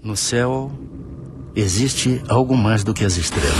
No céu, existe algo mais do que as estrelas.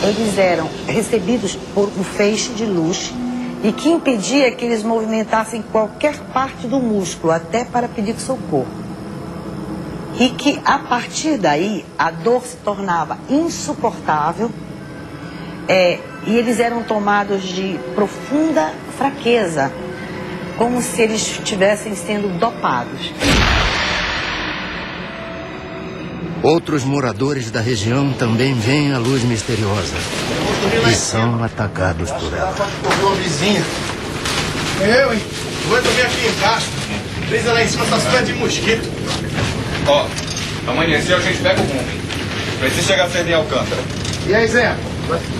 Eles eram recebidos por um feixe de luz e que impedia que eles movimentassem qualquer parte do músculo, até para pedir socorro. E que, a partir daí, a dor se tornava insuportável e eles eram tomados de profunda fraqueza, como se eles estivessem sendo dopados. Outros moradores da região também veem a luz misteriosa e são atacados por ela. Vizinha. Eu, hein? Vou dormir aqui embaixo. Brisa lá em cima tá super de mosquito. Ó, amanheceu, a gente pega o rumo. Precisa chegar cedo em Alcântara. E aí, Zé?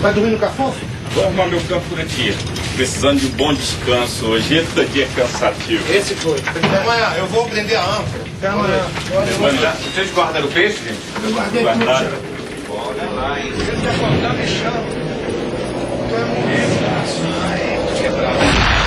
Vai dormir no cafofo? Vou arrumar meu campo por aqui. Precisando de um bom descanso hoje. Esse dia é cansativo. Esse foi. Amanhã eu vou prender a âncora. Até amanhã. Vocês guardaram o peixe, gente? Eu guardei Guardaram. tudo. Olha lá, hein? Se você acordar, me chama. Tu é um aí, tô quebrado.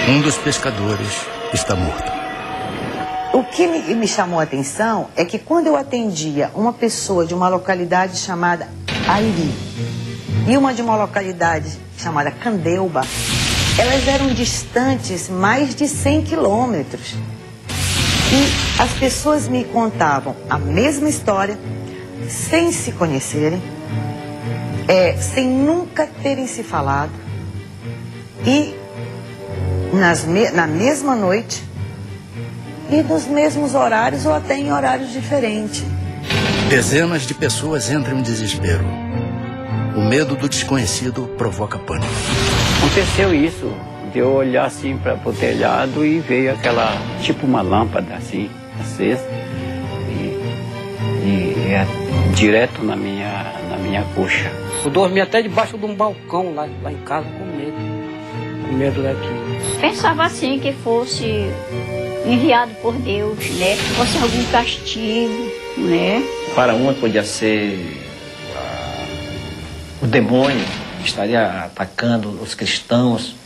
Um dos pescadores está morto. O que me chamou a atenção é que quando eu atendia uma pessoa de uma localidade chamada Airi e uma de uma localidade chamada Candeuba, elas eram distantes mais de 100 quilômetros. E as pessoas me contavam a mesma história, sem se conhecerem, sem nunca terem se falado e na mesma noite e nos mesmos horários ou até em horários diferentes. Dezenas de pessoas entram em desespero. O medo do desconhecido provoca pânico. Aconteceu isso, de eu olhar assim para o telhado e veio aquela, tipo uma lâmpada assim, acesa, e direto na minha coxa. Eu dormi até debaixo de um balcão lá em casa com medo daquilo. Pensava assim que fosse enviado por Deus, né? Fosse algum castigo, né? Para uma podia ser o demônio que estaria atacando os cristãos,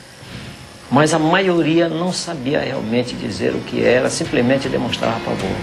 mas a maioria não sabia realmente dizer o que era, simplesmente demonstrava pavor.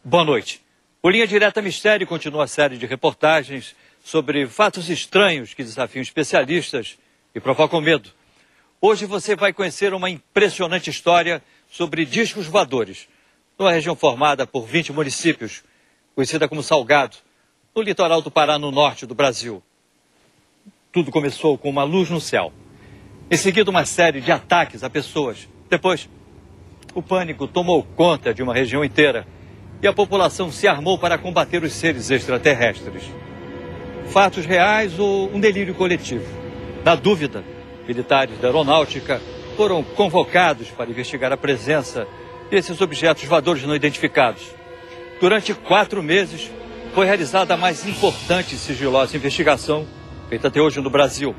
Boa noite. O Linha Direta Mistério continua a série de reportagens sobre fatos estranhos que desafiam especialistas e provocam medo. Hoje você vai conhecer uma impressionante história sobre discos voadores, numa região formada por 20 municípios, conhecida como Salgado, no litoral do Pará, no norte do Brasil. Tudo começou com uma luz no céu. Em seguida, uma série de ataques a pessoas. Depois, o pânico tomou conta de uma região inteira e a população se armou para combater os seres extraterrestres. Fatos reais ou um delírio coletivo? Na dúvida, militares da aeronáutica foram convocados para investigar a presença desses objetos voadores não identificados. Durante 4 meses, foi realizada a mais importante e sigilosa investigação feita até hoje no Brasil,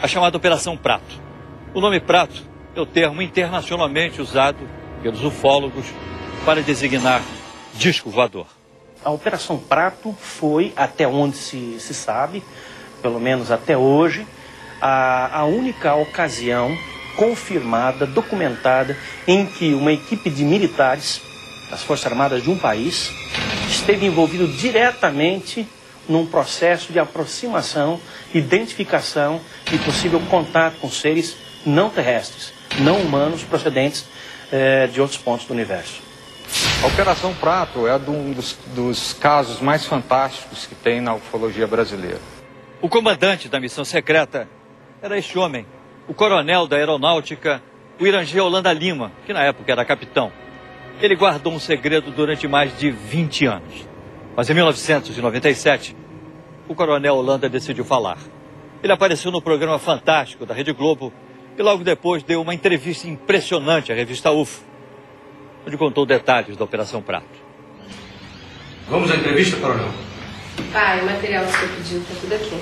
a chamada Operação Prato. O nome Prato é o termo internacionalmente usado pelos ufólogos para designar disco voador. A Operação Prato foi, até onde se sabe, pelo menos até hoje, a única ocasião confirmada, documentada, em que uma equipe de militares das Forças Armadas de um país esteve envolvido diretamente num processo de aproximação, identificação e possível contato com seres não terrestres, não humanos, procedentes de outros pontos do universo. A Operação Prato é um dos casos mais fantásticos que tem na ufologia brasileira. O comandante da missão secreta era este homem, o coronel da aeronáutica, o Irangê Holanda Lima, que na época era capitão. Ele guardou um segredo durante mais de 20 anos. Mas em 1997, o coronel Holanda decidiu falar. Ele apareceu no programa Fantástico da Rede Globo e logo depois deu uma entrevista impressionante à revista UFO, onde contou detalhes da Operação Prato. Vamos à entrevista, coronel? Pai, o material que você pediu está tudo aqui.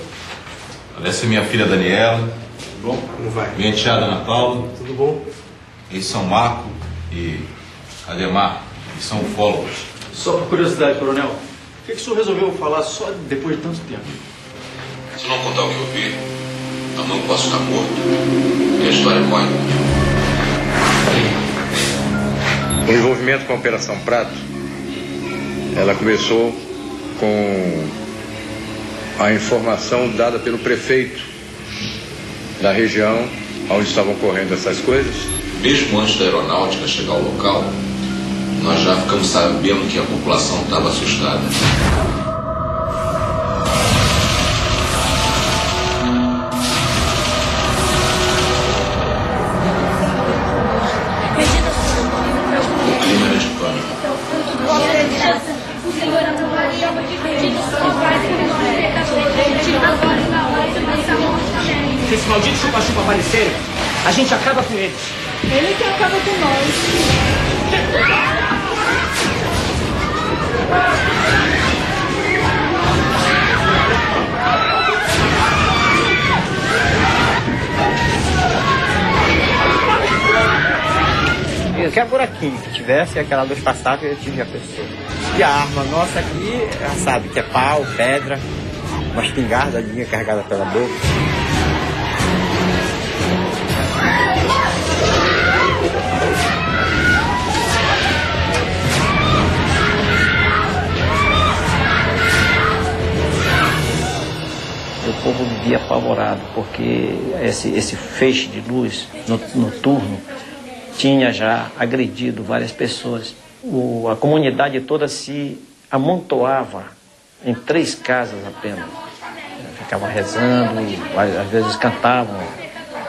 Essa é minha filha Daniela. Tudo bom? Como vai? Minha enteada Ana Paula. Tudo bom? Eles são Marco e Ademar, que são ufólogos. Só por curiosidade, coronel, por que o senhor resolveu falar só depois de tanto tempo? Se não contar o que eu vi, amanhã eu posso estar morto. E a história corre. O envolvimento com a Operação Prato, ela começou com a informação dada pelo prefeito da região onde estavam ocorrendo essas coisas. Mesmo antes da aeronáutica chegar ao local, nós já ficamos sabendo que a população estava assustada. O clima era de pânico. Se esse maldito chupa-chupa aparecer, a gente acaba com eles. Ele que acaba com nós. Qualquer buraquinho que tivesse, aquela luz passava e eu atingia a pessoa. E a arma nossa aqui, já sabe, que é pau, pedra, uma espingardadinha carregada pela boca. O povo vivia apavorado, porque esse feixe de luz noturno tinha já agredido várias pessoas. A comunidade toda se amontoava em 3 casas apenas. Ficavam rezando, às vezes cantavam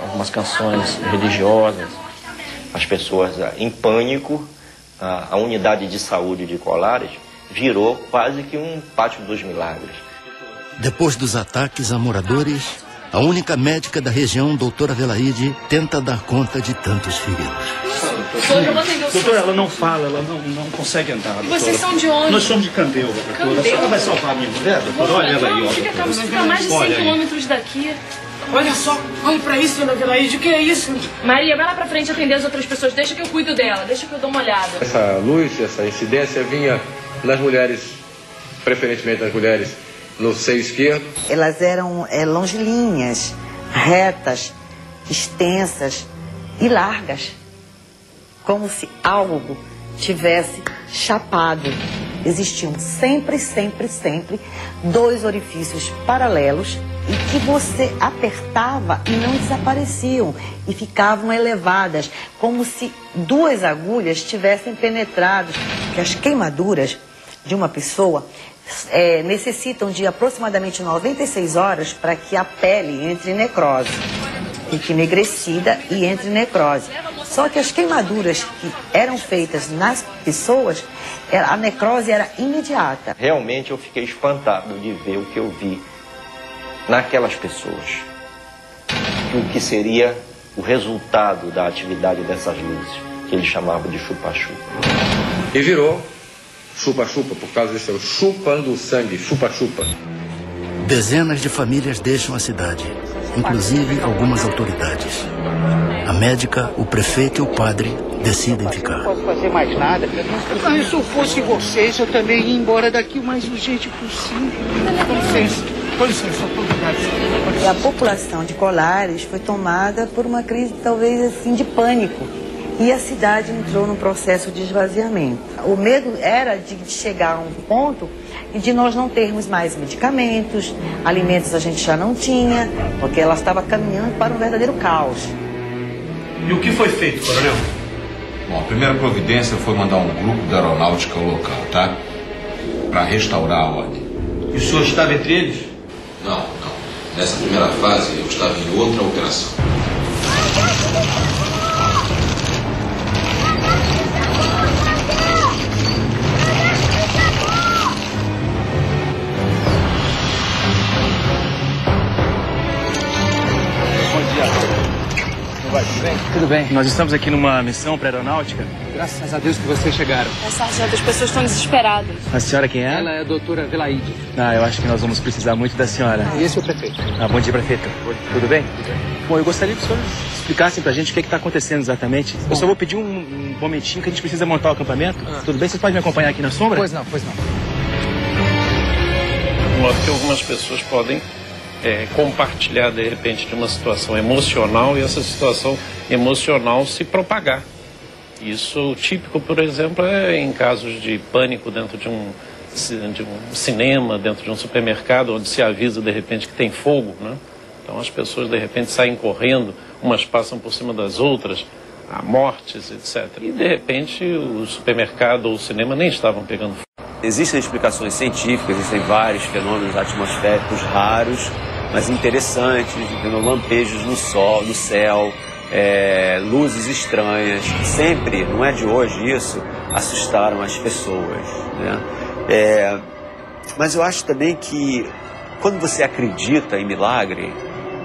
algumas canções religiosas. As pessoas em pânico, a unidade de saúde de Colares virou quase que um pátio dos milagres. Depois dos ataques a moradores, a única médica da região, doutora Adelaide, tenta dar conta de tantos feridos. Doutora, ela não fala, ela não consegue andar. E vocês são de onde? Nós somos de Candeuva, doutora. Candeuva? A senhora vai salvar a minha mulher, doutora? Olha ela aí, ó. Fica a mais de 100 quilômetros daqui. Olha só, olhe pra isso, dona Adelaide, o que é isso? Maria, vai lá pra frente atender as outras pessoas. Deixa que eu cuido dela, deixa que eu dou uma olhada. Essa luz, essa incidência vinha nas mulheres, preferentemente nas mulheres no seio esquerdo. Elas eram longilíneas, retas, extensas e largas, como se algo tivesse chapado. Existiam sempre 2 orifícios paralelos e que você apertava e não desapareciam e ficavam elevadas, como se 2 agulhas tivessem penetrado. Porque as queimaduras de uma pessoa necessitam de aproximadamente 96 horas para que a pele entre em necrose, fique enegrecida e entre em necrose. Só que as queimaduras que eram feitas nas pessoas, a necrose era imediata. Realmente eu fiquei espantado de ver o que eu vi naquelas pessoas. O que seria o resultado da atividade dessas luzes, que ele chamava de chupa-chupa. E virou chupa-chupa, por causa desse chupando o sangue, chupa-chupa. Dezenas de famílias deixam a cidade, inclusive algumas autoridades. A médica, o prefeito e o padre decidem ficar. Não posso fazer mais nada. Mas se eu fosse vocês, eu também ia embora daqui o mais urgente possível. Com licença, autoridades. E a população de Colares foi tomada por uma crise, talvez assim, de pânico. E a cidade entrou num processo de esvaziamento. O medo era de chegar a um ponto de nós não termos mais medicamentos, alimentos a gente já não tinha, porque ela estava caminhando para um verdadeiro caos. E o que foi feito, coronel? Bom, a primeira providência foi mandar um grupo da aeronáutica ao local, tá? Para restaurar a ordem. E o senhor estava entre eles? Não. Nessa primeira fase eu estava em outra operação. Tudo bem? Tudo bem. Nós estamos aqui numa missão para aeronáutica. Graças a Deus que vocês chegaram. Sargento, as pessoas estão desesperadas. A senhora quem é? Ela é a doutora Velaide. Eu acho que nós vamos precisar muito da senhora. E esse é o prefeito. Bom dia, prefeito. Tudo bem? Bom, eu gostaria que os senhores explicassem pra gente o que está acontecendo exatamente. Bom. Eu só vou pedir um momentinho que a gente precisa montar o acampamento. Tudo bem? Vocês podem me acompanhar aqui na sombra? Pois não. De modo que algumas pessoas podem compartilhar, de repente, de uma situação emocional e essa situação emocional se propagar. Isso típico, por exemplo, é em casos de pânico dentro de um cinema, dentro de um supermercado, onde se avisa, de repente, que tem fogo, né? Então as pessoas, de repente, saem correndo, umas passam por cima das outras, há mortes, etc. E, de repente, o supermercado ou o cinema nem estavam pegando fogo. Existem explicações científicas, existem vários fenômenos atmosféricos raros, mas interessantes, lampejos no céu, luzes estranhas. Sempre, não é de hoje isso, assustaram as pessoas, né? Mas eu acho também que quando você acredita em milagre,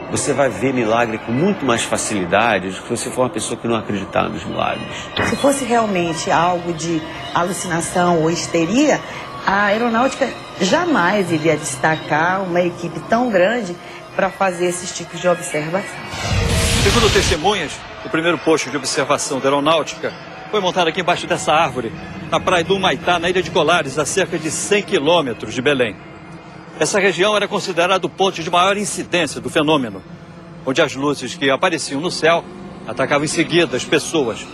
você vai ver milagre com muito mais facilidade do que se você for uma pessoa que não acreditar nos milagres. Se fosse realmente algo de alucinação ou histeria, a aeronáutica jamais iria destacar uma equipe tão grande para fazer esses tipos de observação. Segundo testemunhas, o primeiro posto de observação da aeronáutica foi montado aqui embaixo dessa árvore, na praia do Humaitá, na ilha de Colares, a cerca de 100 quilômetros de Belém. Essa região era considerada o ponto de maior incidência do fenômeno, onde as luzes que apareciam no céu atacavam em seguida as pessoas.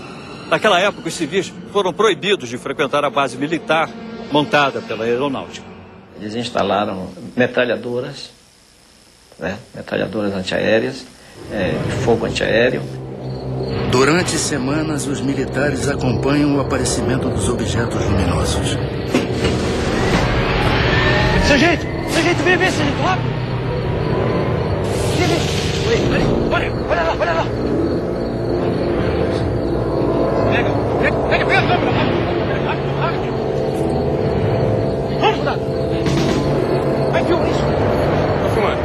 Naquela época, os civis foram proibidos de frequentar a base militar montada pela aeronáutica. Eles instalaram metralhadoras, metralhadoras antiaéreas, de fogo antiaéreo. Durante semanas, os militares acompanham o aparecimento dos objetos luminosos. Sargento, vem, sargento, rápido! Olha lá! Pega a câmera, rápido! Vamos, cuidado! Vai, filma isso! Tô filmando.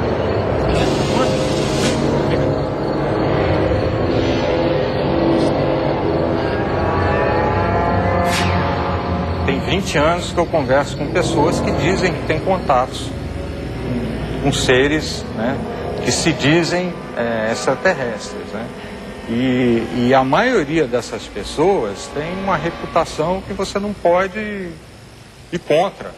Tem 20 anos que eu converso com pessoas que dizem que têm contatos com seres, né, que se dizem extraterrestres, né? E a maioria dessas pessoas tem uma reputação que você não pode ir contra.